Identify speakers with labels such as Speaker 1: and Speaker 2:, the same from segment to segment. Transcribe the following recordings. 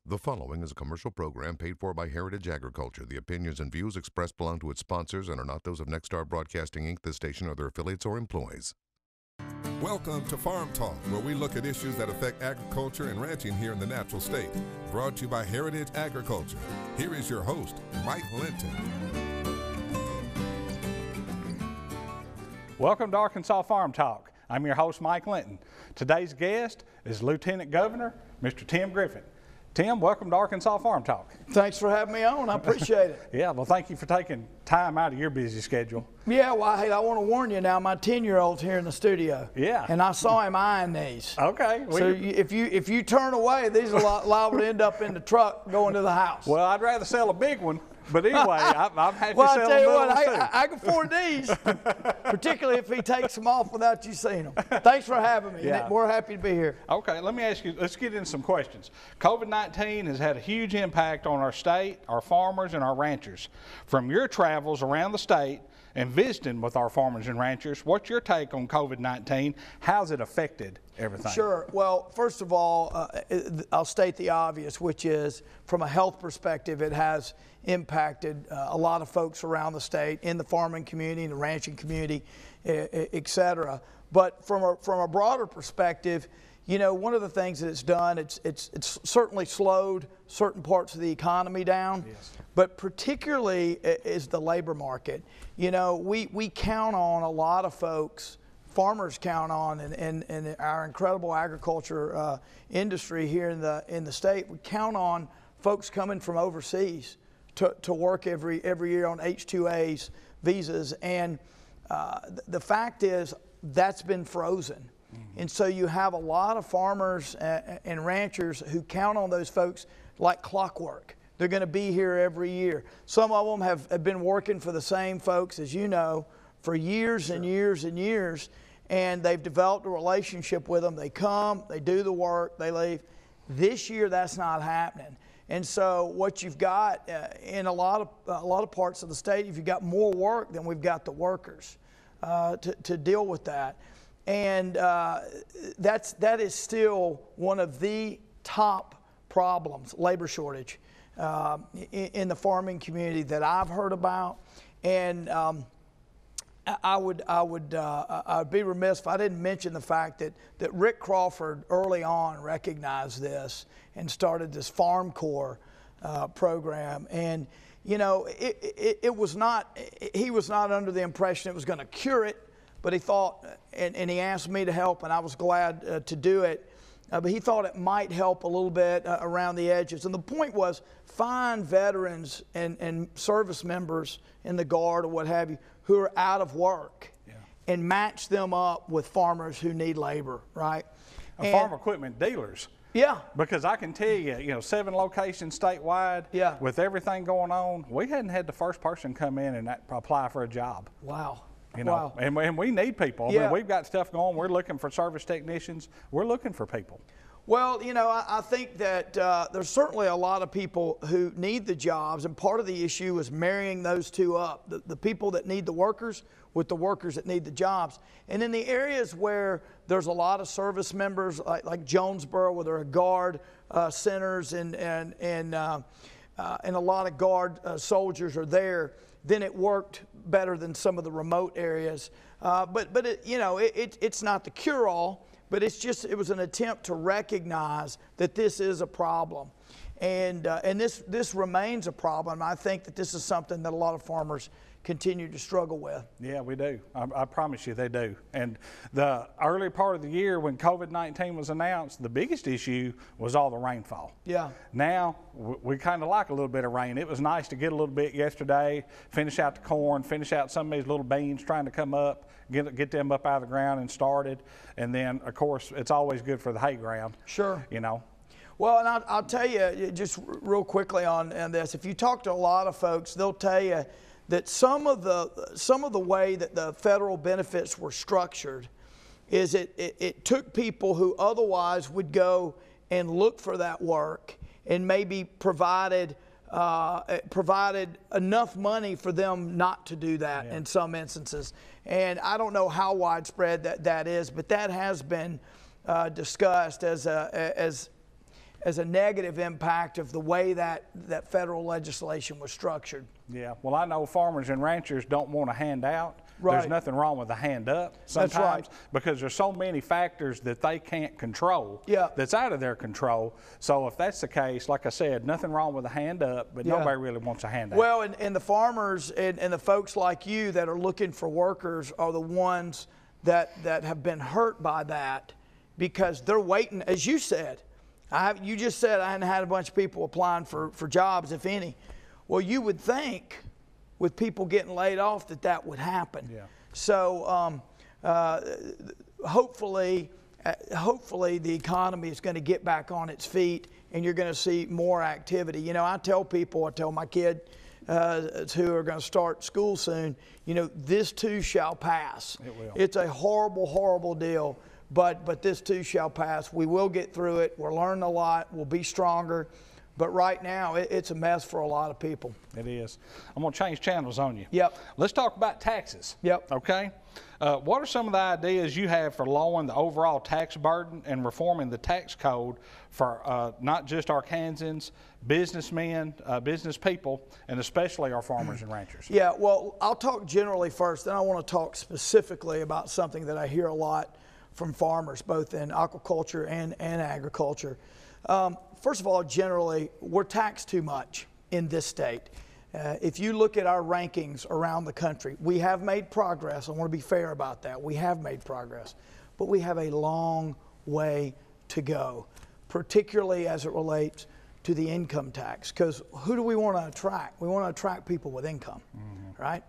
Speaker 1: The following is a commercial program paid for by Heritage Agriculture. The opinions and views expressed belong to its sponsors and are not those of Nexstar Broadcasting, Inc., this station, or their affiliates or employees.
Speaker 2: Welcome to Farm Talk, where we look at issues that affect agriculture and ranching here in the natural state. Brought to you by Heritage Agriculture. Here is your host, Mike Linton.
Speaker 3: Welcome to Arkansas Farm Talk. I'm your host, Mike Linton. Today's guest is Lieutenant Governor, Mr. Tim Griffin. Tim, welcome to Arkansas Farm Talk.
Speaker 4: Thanks for having me on. I appreciate it.
Speaker 3: Yeah, well, thank you for taking time out of your busy schedule.
Speaker 4: Yeah, well, hey, I want to warn you now, my 10-year-old's here in the studio.
Speaker 3: Yeah.
Speaker 4: And I saw him eyeing these.
Speaker 3: Okay.
Speaker 4: So if you turn away, these are liable to end up in the truck going to the house.
Speaker 3: Well, I'd rather sell a big one. But anyway, I'm happy to
Speaker 4: well,
Speaker 3: sell
Speaker 4: I'll tell you
Speaker 3: a
Speaker 4: what,
Speaker 3: too.
Speaker 4: I can afford these, particularly if he takes them off without you seeing them. Thanks for having me.
Speaker 3: Yeah.
Speaker 4: We're happy to be here.
Speaker 3: Okay, let me ask you, let's get into some questions. COVID-19 has had a huge impact on our state, our farmers, and our ranchers. From your travels around the state and visiting with our farmers and ranchers, what's your take on COVID-19? How's it affected everything?
Speaker 4: Sure. Well, first of all, I'll state the obvious, which is from a health perspective, it has impacted a lot of folks around the state, in the farming community, in the ranching community, et cetera. But from a broader perspective, you know, one of the things that it's done, it's certainly slowed certain parts of the economy down, yes. But particularly is the labor market. You know, we count on a lot of folks, farmers count on, and our incredible agriculture industry here in the state, we count on folks coming from overseas to work every year on H-2As visas, and the fact is that's been frozen. Mm-hmm. And so you have a lot of farmers and ranchers who count on those folks like clockwork. They're going to be here every year. Some of them have been working for the same folks, as you know, for years Sure. and years and years, and they've developed a relationship with them. They come, they do the work, they leave. This year, that's not happening. And so what you've got in a lot of parts of the state, you've got more work than we've got the workers to deal with that. And that is still one of the top problems, labor shortage, in the farming community that I've heard about. And I'd be remiss if I didn't mention the fact that Rick Crawford early on recognized this and started this Farm Corps program. And you know, it was not, he was not under the impression it was going to cure it, but he thought, and he asked me to help, and I was glad to do it. But he thought it might help a little bit around the edges. And the point was, find veterans and service members in the Guard or what have you who are out of work, yeah. and match them up with farmers who need labor, right?
Speaker 3: And farm equipment dealers.
Speaker 4: Yeah.
Speaker 3: Because I can tell you, 7 locations statewide,
Speaker 4: yeah.
Speaker 3: with everything going on, we hadn't had the first person come in and apply for a job.
Speaker 4: Wow.
Speaker 3: Wow. And we need people.
Speaker 4: Yeah.
Speaker 3: I mean, we've got stuff going. We're looking for service technicians. We're looking for people.
Speaker 4: Well, I think that there's certainly a lot of people who need the jobs, and part of the issue is marrying those two up, the people that need the workers with the workers that need the jobs. And in the areas where there's a lot of service members, like Jonesboro, where there are Guard centers and a lot of Guard soldiers are there, then it worked better than some of the remote areas. But it's not the cure-all. But it was an attempt to recognize that this is a problem. And this remains a problem. I think that this is something that a lot of farmers continue to struggle with.
Speaker 3: Yeah, we do. I promise you they do. And the early part of the year when COVID-19 was announced, the biggest issue was all the rainfall.
Speaker 4: Yeah.
Speaker 3: Now, we kind of like a little bit of rain. It was nice to get a little bit yesterday, finish out the corn, finish out some of these little beans trying to come up, get them up out of the ground and started. And then, of course, it's always good for the hay ground.
Speaker 4: Sure.
Speaker 3: Well,
Speaker 4: and I'll tell you just real quickly on this, if you talk to a lot of folks, they'll tell you that some of the way that the federal benefits were structured is it took people who otherwise would go and look for that work and maybe provided enough money for them not to do that in some instances. And I don't know how widespread that is, but that has been discussed as as a negative impact of the way that federal legislation was structured.
Speaker 3: Yeah, well, I know farmers and ranchers don't want a handout.
Speaker 4: Right.
Speaker 3: There's nothing wrong with a hand up sometimes.
Speaker 4: That's right.
Speaker 3: Because there's so many factors that they can't control.
Speaker 4: Yeah.
Speaker 3: That's out of their control. So if that's the case, like I said, nothing wrong with a hand up, but
Speaker 4: Yeah.
Speaker 3: nobody really wants a handout.
Speaker 4: Well, and the farmers and the folks like you that are looking for workers are the ones that have been hurt by that, because they're waiting, as you said. You just said I hadn't had a bunch of people applying for jobs, if any. Well, you would think with people getting laid off that would happen.
Speaker 3: Yeah.
Speaker 4: So hopefully the economy is going to get back on its feet, and you're going to see more activity. You know, I tell my kid who are going to start school soon, you know, this too shall pass.
Speaker 3: It will.
Speaker 4: It's a horrible, horrible deal, but this too shall pass. We will get through it. We'll learn a lot. We'll be stronger. But right now, it's a mess for a lot of people.
Speaker 3: It is. I'm going to change channels on you.
Speaker 4: Yep.
Speaker 3: Let's talk about taxes.
Speaker 4: Yep.
Speaker 3: Okay. What are some of the ideas you have for lowering the overall tax burden and reforming the tax code for not just Arkansans, businessmen, business people, and especially our farmers and ranchers?
Speaker 4: Yeah, well, I'll talk generally first, then I want to talk specifically about something that I hear a lot from farmers, both in aquaculture and agriculture. First of all, generally, we're taxed too much in this state. If you look at our rankings around the country, we have made progress. I want to be fair about that. We have made progress, but we have a long way to go, particularly as it relates to the income tax. Because who do we want to attract? We want to attract people with income, right?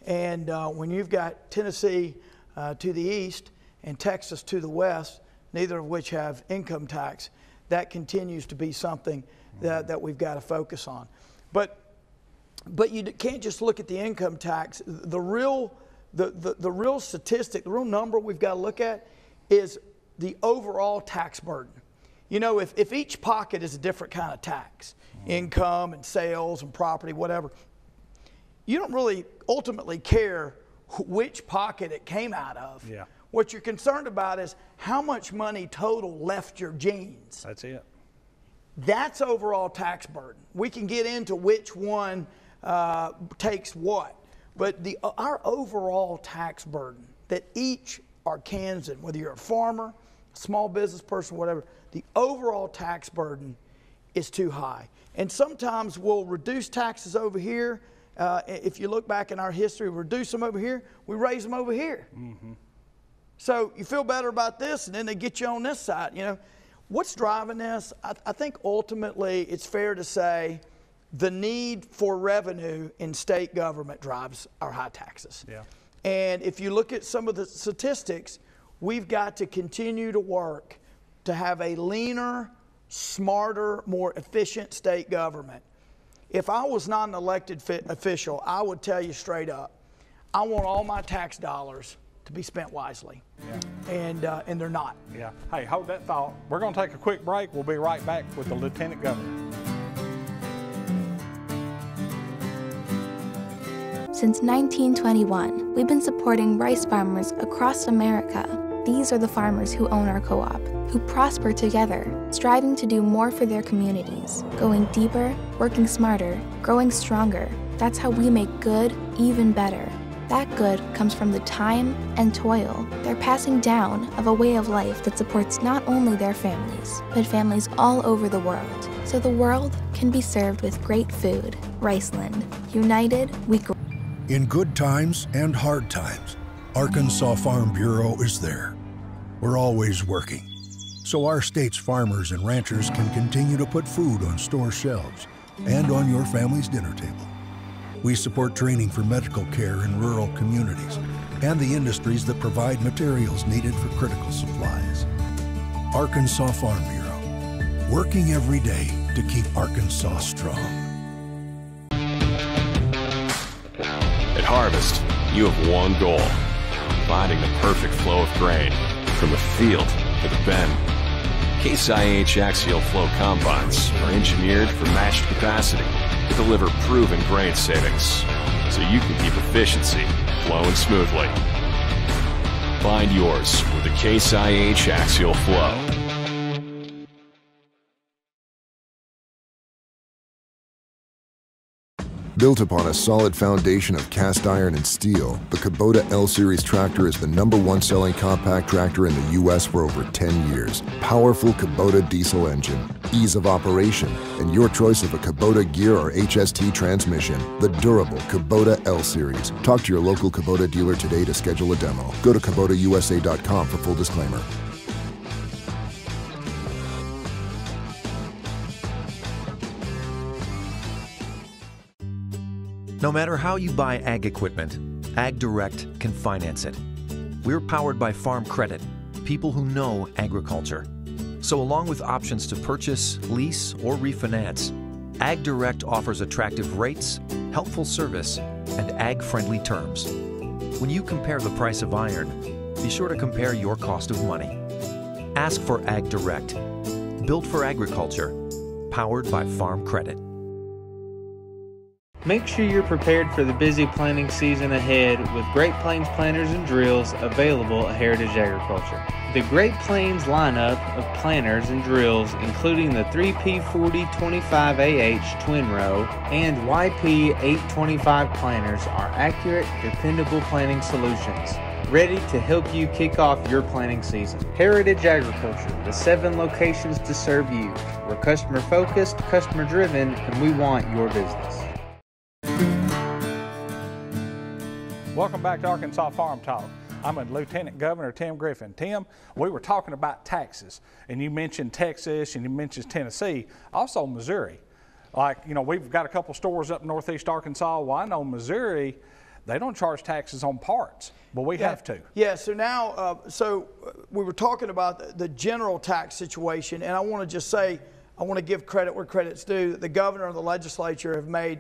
Speaker 4: And when you've got Tennessee to the east and Texas to the west, neither of which have income tax, that continues to be something that we've got to focus on. But you can't just look at the income tax. The real statistic, the real number we've got to look at is the overall tax burden. You know, if each pocket is a different kind of tax, income and sales and property, whatever, you don't really ultimately care which pocket it came out of.
Speaker 3: Yeah.
Speaker 4: What you're concerned about is how much money total left your jeans.
Speaker 3: That's it.
Speaker 4: That's overall tax burden. We can get into which one takes what, but our overall tax burden that each Arkansan, whether you're a farmer, small business person, whatever, the overall tax burden is too high. And sometimes we'll reduce taxes over here. If you look back in our history, we reduce them over here, we raise them over here. Mm-hmm. So you feel better about this, and then they get you on this side. You know, what's driving this? I think ultimately it's fair to say the need for revenue in state government drives our high taxes.
Speaker 3: Yeah.
Speaker 4: And if you look at some of the statistics, we've got to continue to work to have a leaner, smarter, more efficient state government. If I was not an elected official, I would tell you straight up, I want all my tax dollars to be spent wisely. Yeah. And they're not.
Speaker 3: Yeah. Hey, hold that thought. We're going to take a quick break. We'll be right back with the Lieutenant Governor.
Speaker 5: Since 1921, we've been supporting rice farmers across America. These are the farmers who own our co-op, who prosper together, striving to do more for their communities, going deeper, working smarter, growing stronger. That's how we make good even better. That good comes from the time and toil they're passing down of a way of life that supports not only their families, but families all over the world, so the world can be served with great food. Riceland. United, we grow.
Speaker 6: In good times and hard times, Arkansas Farm Bureau is there. We're always working, so our state's farmers and ranchers can continue to put food on store shelves and on your family's dinner table. We support training for medical care in rural communities and the industries that provide materials needed for critical supplies. Arkansas Farm Bureau, working every day to keep Arkansas strong.
Speaker 7: At Harvest, you have one goal, finding the perfect flow of grain from the field to the bin. Case IH axial flow combines are engineered for matched capacity to deliver proven grain savings, so you can keep efficiency flowing smoothly. Find yours with the Case IH axial flow.
Speaker 8: Built upon a solid foundation of cast iron and steel, the Kubota L-Series tractor is the #1 selling compact tractor in the U.S. for over 10 years. Powerful Kubota diesel engine, ease of operation, and your choice of a Kubota gear or HST transmission. The durable Kubota L-Series. Talk to your local Kubota dealer today to schedule a demo. Go to KubotaUSA.com for full disclaimer.
Speaker 9: No matter how you buy ag equipment, AgDirect can finance it. We're powered by Farm Credit, people who know agriculture. So along with options to purchase, lease, or refinance, AgDirect offers attractive rates, helpful service, and ag-friendly terms. When you compare the price of iron, be sure to compare your cost of money. Ask for AgDirect, built for agriculture, powered by Farm Credit.
Speaker 10: Make sure you're prepared for the busy planting season ahead with Great Plains planters and drills available at Heritage Agriculture. The Great Plains lineup of planters and drills, including the 3P4025AH twin row and YP825 planters, are accurate, dependable planting solutions, ready to help you kick off your planting season. Heritage Agriculture, the 7 locations to serve you. We're customer focused, customer driven, and we want your business.
Speaker 3: Welcome back to Arkansas Farm Talk. I'm with Lieutenant Governor Tim Griffin. Tim, we were talking about taxes, and you mentioned Texas and you mentioned Tennessee, also Missouri. Like, you know, we've got a couple stores up northeast Arkansas. Well, I know Missouri, they don't charge taxes on parts, but we have to.
Speaker 4: Yeah, so now, we were talking about the general tax situation, and I want to just say, I want to give credit where credit's due. The governor and the legislature have made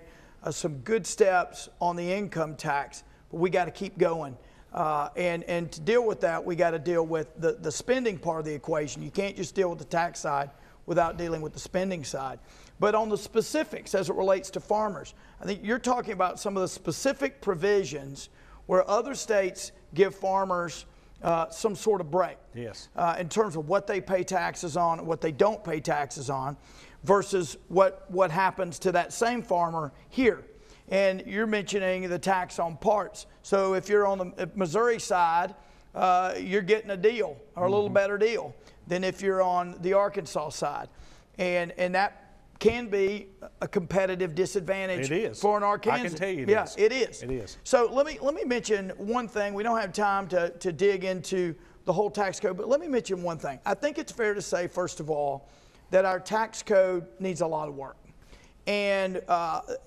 Speaker 4: some good steps on the income tax, but we got to keep going. And to deal with that, we got to deal with the spending part of the equation. You can't just deal with the tax side without dealing with the spending side. But on the specifics as it relates to farmers, I think you're talking about some of the specific provisions where other states give farmers some sort of break.
Speaker 3: Yes.
Speaker 4: In terms of what they pay taxes on and what they don't pay taxes on versus what happens to that same farmer here. And you're mentioning the tax on parts. So if you're on the Missouri side, you're getting a deal or a little better deal than if you're on the Arkansas side. And that can be a competitive disadvantage for an Arkansas.
Speaker 3: I can tell you
Speaker 4: it is.
Speaker 3: It is.
Speaker 4: So let me mention one thing. We don't have time to dig into the whole tax code, but let me mention one thing. I think it's fair to say, first of all, that our tax code needs a lot of work. And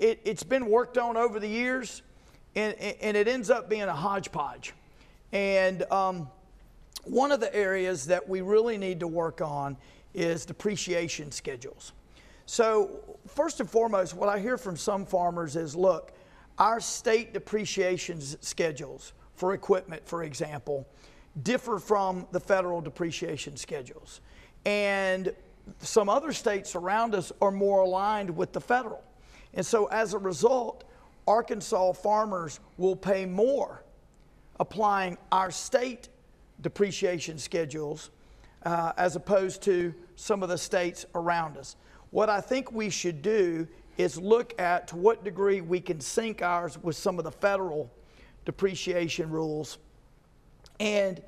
Speaker 4: it's been worked on over the years, and it ends up being a hodgepodge. And one of the areas that we really need to work on is depreciation schedules. So first and foremost, what I hear from some farmers is, look, our state depreciation schedules for equipment, for example, differ from the federal depreciation schedules. And some other states around us are more aligned with the federal. And so as a result, Arkansas farmers will pay more applying our state depreciation schedules as opposed to some of the states around us. What I think we should do is look at to what degree we can sync ours with some of the federal depreciation rules. And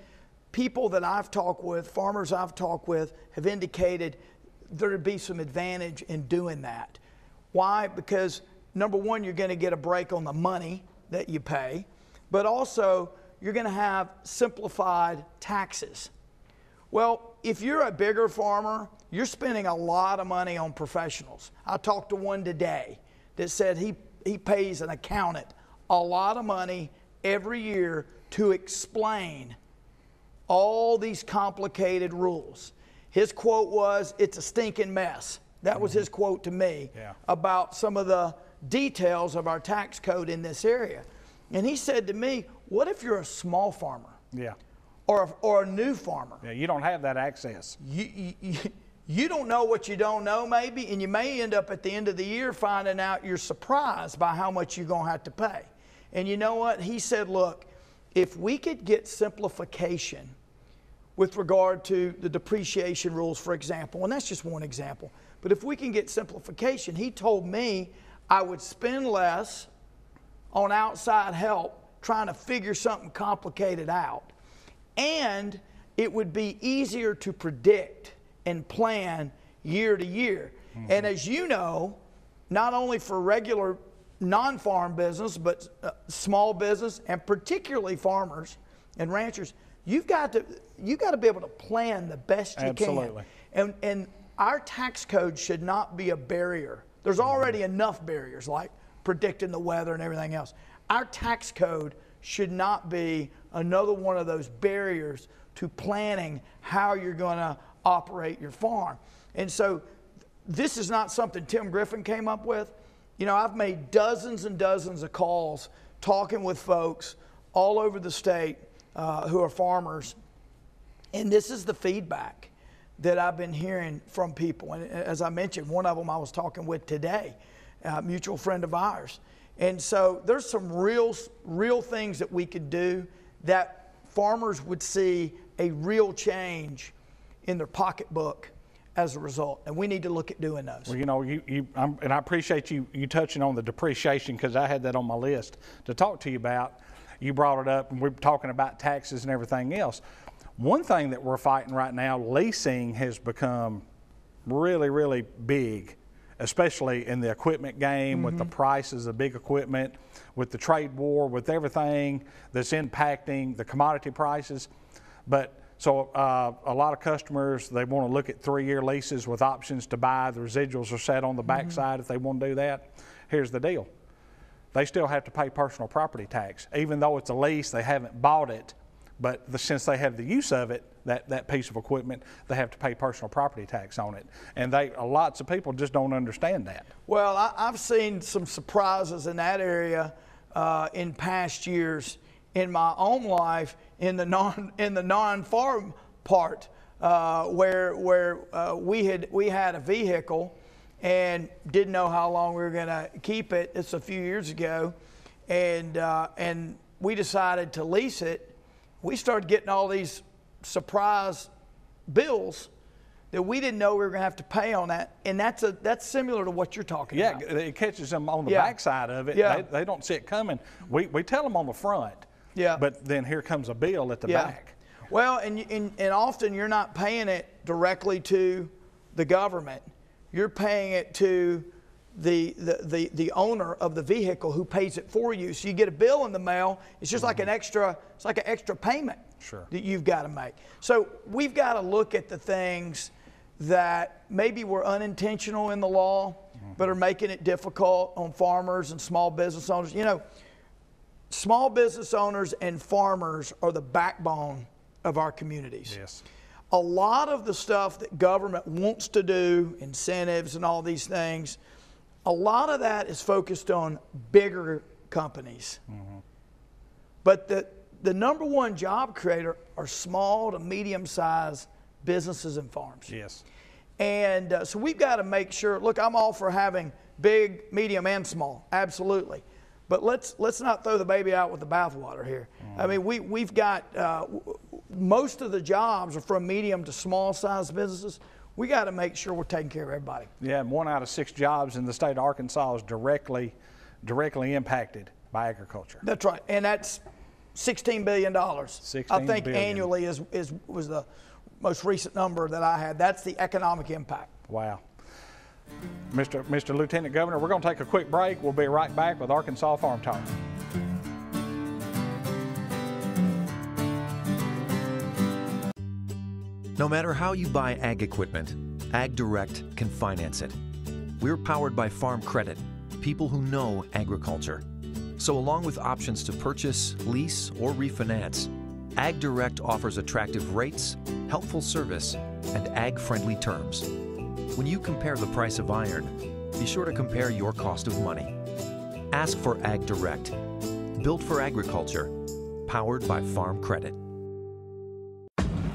Speaker 4: people that I've talked with, farmers I've talked with, have indicated there'd be some advantage in doing that. Why? Because number one, you're going to get a break on the money that you pay, but also you're going to have simplified taxes. Well, if you're a bigger farmer, you're spending a lot of money on professionals. I talked to one today that said he pays an accountant a lot of money every year to explain all these complicated rules. His quote was, "It's a stinking mess." That was his quote to me about some of the details of our tax code in this area. And he said to me, what if you're a small farmer?
Speaker 3: Yeah.
Speaker 4: Or a new farmer?
Speaker 3: Yeah, you don't have that access.
Speaker 4: You don't know what you don't know maybe, and you may end up at the end of the year finding out you're surprised by how much you're going to have to pay. And you know what? He said, look, if we could get simplification with regard to the depreciation rules, for example, and that's just one example, but if we can get simplification, he told me I would spend less on outside help trying to figure something complicated out. And it would be easier to predict and plan year to year. And as you know, not only for regular non-farm business, but small business, and particularly farmers and ranchers, you've got to be able to plan the best you
Speaker 3: Absolutely.
Speaker 4: can. And our tax code should not be a barrier. There's already enough barriers, like predicting the weather and everything else. Our tax code should not be another one of those barriers to planning how you're going to operate your farm. And so this is not something Tim Griffin came up with. You know, I've made dozens and dozens of calls talking with folks all over the state who are farmers, and this is the feedback that I've been hearing from people. And as I mentioned, one of them I was talking with today, a mutual friend of ours. And so there's some real things that we could do that farmers would see a real change in their pocketbook as a result, and we need to look at doing those.
Speaker 3: Well, you know, and I appreciate you touching on the depreciation, because I had that on my list to talk to you about. You brought it up, and we're talking about taxes and everything else. One thing that we're fighting right now, leasing has become really, really big, especially in the equipment game, with the prices of big equipment, with the trade war, with everything that's impacting the commodity prices. But so a lot of customers, they want to look at 3-year leases with options to buy. The residuals are set on the backside if they want to do that. Here's the deal. They still have to pay personal property tax. Even though it's a lease, they haven't bought it, but since they have the use of it, that piece of equipment, they have to pay personal property tax on it. And lots of people just don't understand that.
Speaker 4: Well, I've seen some surprises in that area in past years in my own life, in the non-farm part, where we had a vehicle and didn't know how long we were going to keep it. It's a few years ago, and we decided to lease it. We started getting all these surprise bills that we didn't know we were going to have to pay on that, and that's similar to what you're talking about.
Speaker 3: Yeah, it catches them on the backside of it.
Speaker 4: Yeah.
Speaker 3: They don't see it coming. We tell them on the front.
Speaker 4: Yeah.
Speaker 3: But then here comes a bill at the back.
Speaker 4: Well, and often you're not paying it directly to the government. You're paying it to the owner of the vehicle who pays it for you. So you get a bill in the mail. It's just like an extra payment that you've got to make. So we've got to look at the things that maybe were unintentional in the law, but are making it difficult on farmers and small business owners. You know, small business owners and farmers are the backbone of our communities.
Speaker 3: Yes.
Speaker 4: A lot of the stuff that government wants to do, incentives and all these things, a lot of that is focused on bigger companies. But the number one job creator are small to medium-sized businesses and farms.
Speaker 3: Yes.
Speaker 4: And so we've got to make sure, look, I'm all for having big, medium, and small, absolutely. But let's not throw the baby out with the bathwater here. I mean, we've got most of the jobs are from medium to small sized businesses. We got to make sure we're taking care of everybody.
Speaker 3: Yeah, and 1 out of 6 jobs in the state of Arkansas is directly impacted by agriculture.
Speaker 4: That's right, and that's $16 billion. I think
Speaker 3: billion.
Speaker 4: annually was the most recent number that I had. That's the economic impact.
Speaker 3: Wow. Mr. Lieutenant Governor, we're going to take a quick break. We'll be right back with Arkansas Farm Talk.
Speaker 9: No matter how you buy ag equipment, Ag Direct can finance it. We're powered by Farm Credit, people who know agriculture. So along with options to purchase, lease, or refinance, Ag Direct offers attractive rates, helpful service, and ag-friendly terms. When you compare the price of iron, be sure to compare your cost of money. Ask for Ag Direct, built for agriculture, powered by Farm Credit.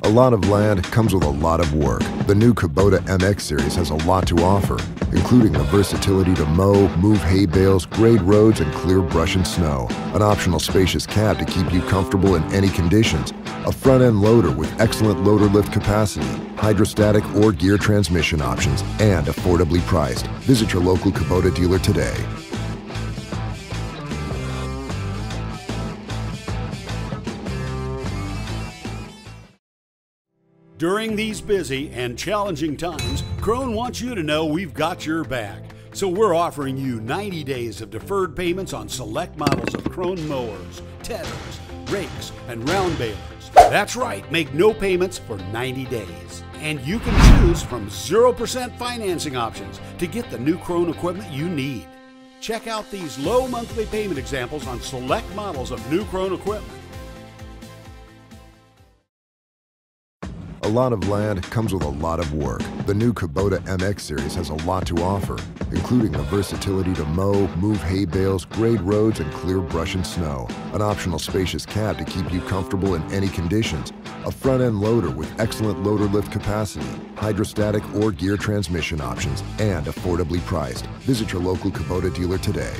Speaker 8: A lot of land comes with a lot of work. The new Kubota MX Series has a lot to offer, including the versatility to mow, move hay bales, grade roads, and clear brush and snow. An optional spacious cab to keep you comfortable in any conditions. A front-end loader with excellent loader lift capacity, hydrostatic or gear transmission options, and affordably priced. Visit your local Kubota dealer today.
Speaker 11: During these busy and challenging times, Krone wants you to know we've got your back. So we're offering you 90 days of deferred payments on select models of Krone mowers, tedders, rakes, and round balers. That's right, make no payments for 90 days. And you can choose from 0% financing options to get the new Krone equipment you need. Check out these low monthly payment examples on select models of new Krone equipment.
Speaker 8: A lot of land comes with a lot of work. The new Kubota MX series has a lot to offer, including the versatility to mow, move hay bales, grade roads, and clear brush and snow. An optional spacious cab to keep you comfortable in any conditions. A front-end loader with excellent loader lift capacity, hydrostatic or gear transmission options, and affordably priced. Visit your local Kubota dealer today.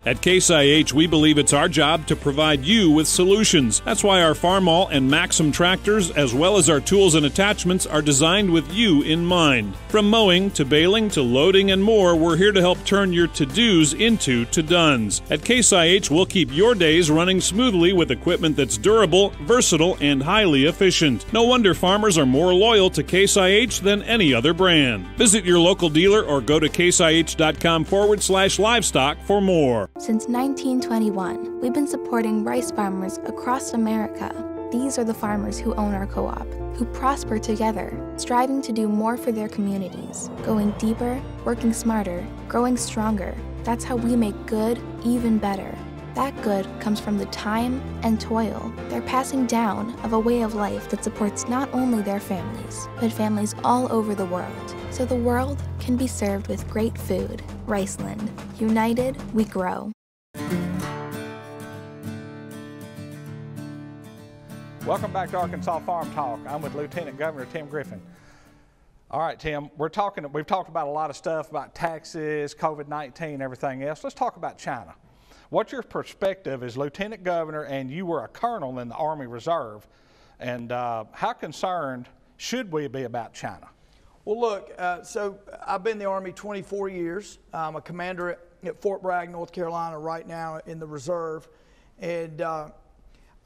Speaker 12: At Case IH, we believe it's our job to provide you with solutions. That's why our Farmall and Maxim tractors, as well as our tools and attachments, are designed with you in mind. From mowing to baling to loading and more, we're here to help turn your to-dos into to-dones. At Case IH, we'll keep your days running smoothly with equipment that's durable, versatile, and highly efficient. No wonder farmers are more loyal to Case IH than any other brand. Visit your local dealer or go to caseih.com/livestock for more.
Speaker 5: Since 1921, we've been supporting rice farmers across America. These are the farmers who own our co-op, who prosper together, striving to do more for their communities, going deeper, working smarter, growing stronger. That's how we make good even better. That good comes from the time and toil they're passing down of a way of life that supports not only their families, but families all over the world, so the world can be served with great food. Riceland. United, we grow.
Speaker 3: Welcome back to Arkansas Farm Talk. I'm with Lieutenant Governor Tim Griffin. All right, Tim, we've talked about a lot of stuff about taxes, COVID-19, everything else. Let's talk about China. What's your perspective as Lieutenant Governor, and you were a colonel in the Army Reserve, and how concerned should we be about China?
Speaker 4: Well, look, so I've been in the Army 24 years. I'm a commander at Fort Bragg, North Carolina right now in the Reserve. And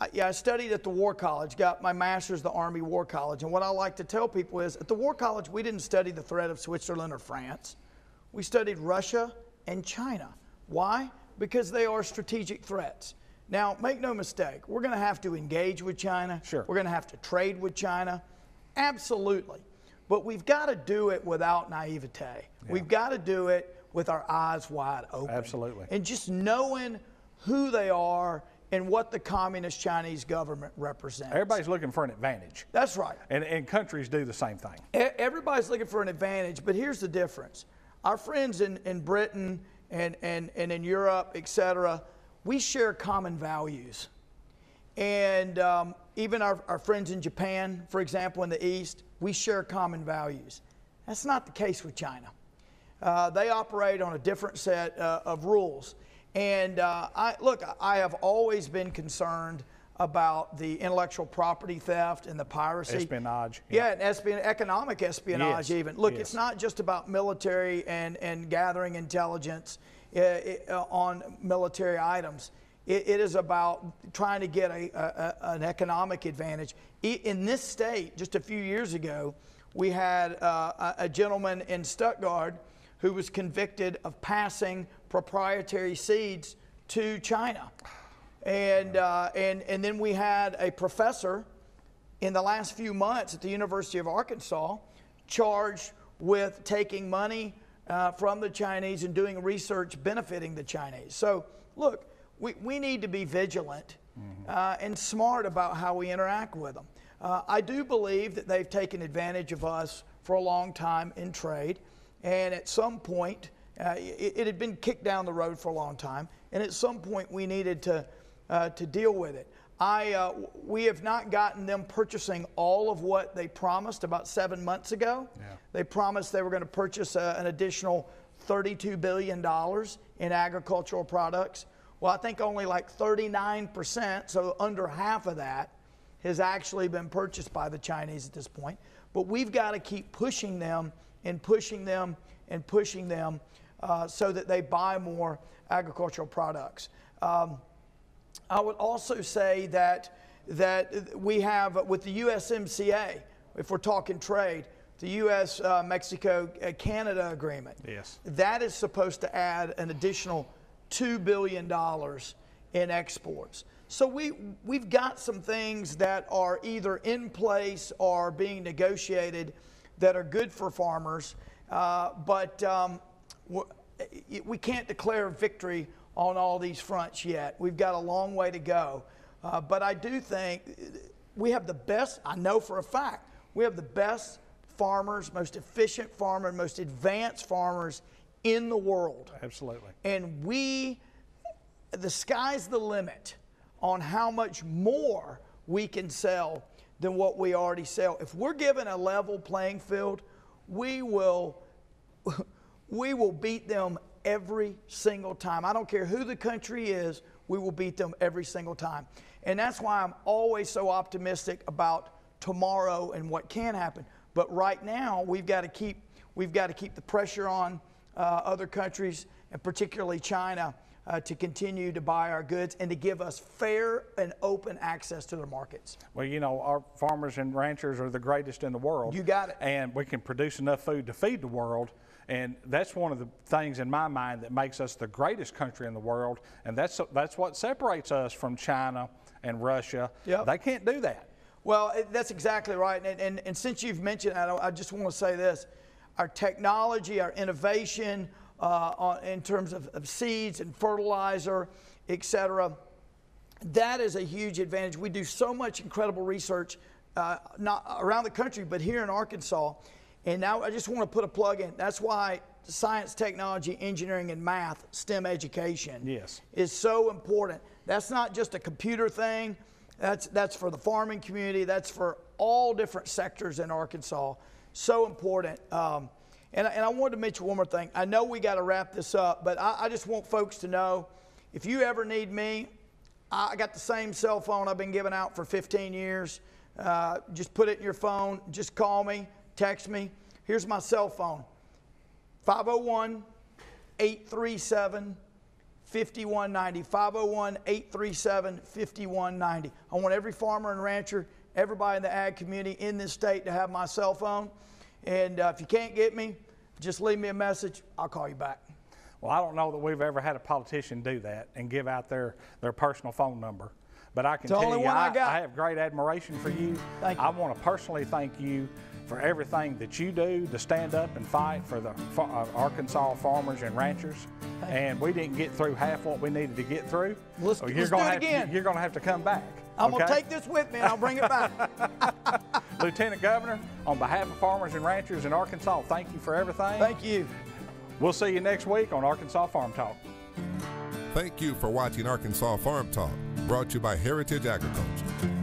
Speaker 4: I studied at the War College, got my master's at the Army War College. And what I like to tell people is at the War College, we didn't study the threat of Switzerland or France. We studied Russia and China. Why? Because they are strategic threats. Now, make no mistake, we're going to have to engage with China.
Speaker 3: Sure.
Speaker 4: We're going to have to trade with China. Absolutely. But we've got to do it without naivete. Yeah. We've got to do it with our eyes wide open.
Speaker 3: Absolutely.
Speaker 4: And just knowing who they are and what the communist Chinese government represents.
Speaker 3: Everybody's looking for an advantage.
Speaker 4: That's right.
Speaker 3: And countries do the same thing.
Speaker 4: Everybody's looking for an advantage, but here's the difference. Our friends in Britain and in Europe, et cetera, we share common values. And even our friends in Japan, for example, in the East, we share common values. That's not the case with China. They operate on a different set of rules. And I have always been concerned about the intellectual property theft and the piracy.
Speaker 3: Espionage.
Speaker 4: Yeah, and economic espionage even. Look,
Speaker 3: yes.
Speaker 4: It's not just about military and gathering intelligence on military items. It is about trying to get an economic advantage. In this state, just a few years ago, we had a gentleman in Stuttgart who was convicted of passing proprietary seeds to China. And then we had a professor in the last few months at the University of Arkansas charged with taking money from the Chinese and doing research benefiting the Chinese. So, look, we need to be vigilant and smart about how we interact with them. I do believe that they've taken advantage of us for a long time in trade, and at some point, it had been kicked down the road for a long time, and at some point we needed to deal with it. We have not gotten them purchasing all of what they promised about 7 months ago. Yeah. They promised they were going to purchase an additional $32 billion in agricultural products. Well, I think only like 39%, so under half of that, has actually been purchased by the Chinese at this point. But we've got to keep pushing them and pushing them and pushing them so that they buy more agricultural products. I would also say that we have, with the USMCA, if we're talking trade, the U.S. Mexico-Canada agreement.
Speaker 3: Yes.
Speaker 4: That is supposed to add an additional $2 billion in exports. So we've got some things that are either in place or being negotiated that are good for farmers, but we can't declare victory on all these fronts yet. We've got a long way to go. But I do think we have the best, I know for a fact, we have the best farmers, most efficient farmers, most advanced farmers in the world.
Speaker 3: Absolutely.
Speaker 4: And the sky's the limit on how much more we can sell than what we already sell. If we're given a level playing field, we will beat them every single time. I don't care who the country is, we will beat them every single time. And that's why I'm always so optimistic about tomorrow and what can happen. But right now, we've got to keep the pressure on other countries, and particularly China, to continue to buy our goods and to give us fair and open access to the markets.
Speaker 3: Well, you know, our farmers and ranchers are the greatest in the world.
Speaker 4: You got it.
Speaker 3: And we can produce enough food to feed the world. And that's one of the things in my mind that makes us the greatest country in the world. And that's what separates us from China and Russia.
Speaker 4: Yep.
Speaker 3: They can't do that.
Speaker 4: Well, that's exactly right. And since you've mentioned that, I just want to say this. Our technology, our innovation in terms of seeds and fertilizer, et cetera, that is a huge advantage. We do so much incredible research, not around the country, but here in Arkansas. And now I just want to put a plug in. That's why science, technology, engineering, and math, STEM education, is so important. That's not just a computer thing. That's for the farming community. That's for all different sectors in Arkansas. So important. And I wanted to mention one more thing. I know we got to wrap this up, but I just want folks to know, if you ever need me, I got the same cell phone I've been giving out for 15 years. Just put it in your phone. Just call me. Text me. Here's my cell phone, 501-837-5190, 501-837-5190. I want every farmer and rancher, everybody in the ag community in this state to have my cell phone. And if you can't get me, just leave me a message. I'll call you back.
Speaker 3: Well, I don't know that we've ever had a politician do that and give out their personal phone number. But I can tell you, I have great admiration for you.
Speaker 4: Thank you.
Speaker 3: I want to personally thank you for everything that you do to stand up and fight for the Arkansas farmers and ranchers. And we didn't get through half what we needed to get through.
Speaker 4: Let's do it again.
Speaker 3: You're going to have to come back.
Speaker 4: I'm going to take this with me and I'll bring it back.
Speaker 3: Lieutenant Governor, on behalf of farmers and ranchers in Arkansas, thank you for everything.
Speaker 4: Thank you.
Speaker 3: We'll see you next week on Arkansas Farm Talk.
Speaker 2: Thank you for watching Arkansas Farm Talk, brought to you by Heritage Agriculture.